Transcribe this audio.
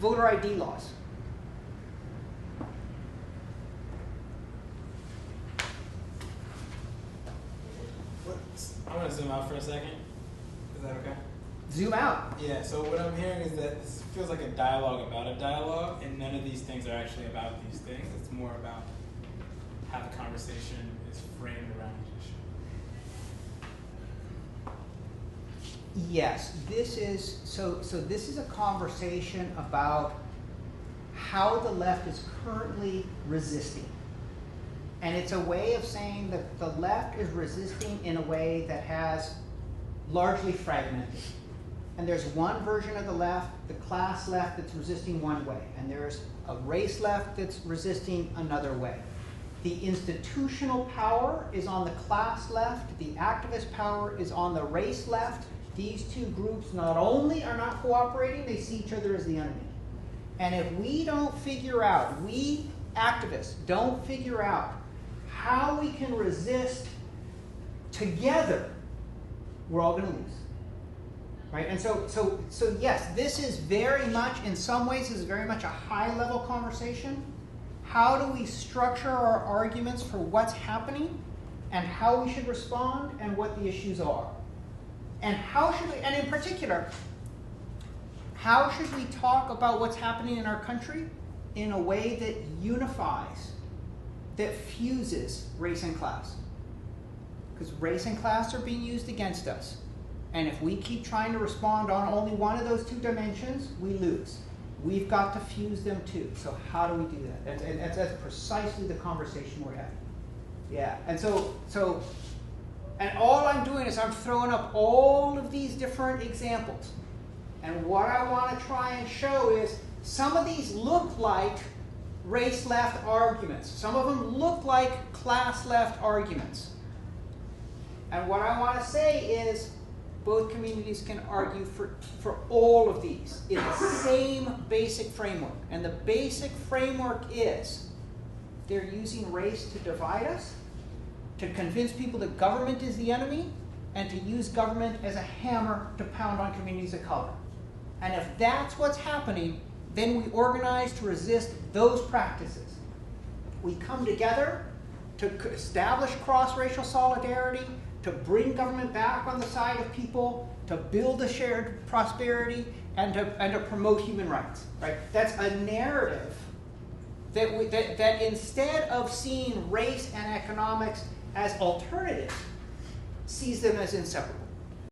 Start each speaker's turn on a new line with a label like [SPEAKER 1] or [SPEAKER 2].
[SPEAKER 1] voter ID laws.
[SPEAKER 2] I'm going to zoom out for a second. Is that okay?
[SPEAKER 1] Zoom out.
[SPEAKER 2] Yeah, so what I'm hearing is that this feels like a dialogue about a dialogue, and none of these things are actually about these things. It's more about how the conversation is framed around each issue.
[SPEAKER 1] Yes, this is, so this is a conversation about how the left is currently resisting. And it's a way of saying that the left is resisting in a way that has largely fragmented. And there's one version of the left, the class left, that's resisting one way. And there's a race left that's resisting another way. The institutional power is on the class left. The activist power is on the race left. These two groups not only are not cooperating, they see each other as the enemy. And if we don't figure out, we activists don't figure out how we can resist together, we're all going to lose. Right? And so yes, this is very much, in some ways, is very much a high-level conversation. How do we structure our arguments for what's happening and how we should respond and what the issues are? And how should we, and in particular, how should we talk about what's happening in our country in a way that unifies, that fuses race and class? Because race and class are being used against us. And if we keep trying to respond on only one of those two dimensions, we lose. We've got to fuse them too. So how do we do that? And that's precisely the conversation we're having. Yeah, and and all I'm doing is I'm throwing up all of these different examples. And what I want to try and show is some of these look like race left arguments. Some of them look like class left arguments. And what I want to say is both communities can argue for all of these in the same basic framework. And the basic framework is they're using race to divide us, to convince people that government is the enemy, and to use government as a hammer to pound on communities of color. And if that's what's happening, then we organize to resist those practices. We come together to establish cross-racial solidarity, to bring government back on the side of people, to build a shared prosperity, and to promote human rights. Right? That's a narrative that instead of seeing race and economics as alternatives, sees them as inseparable.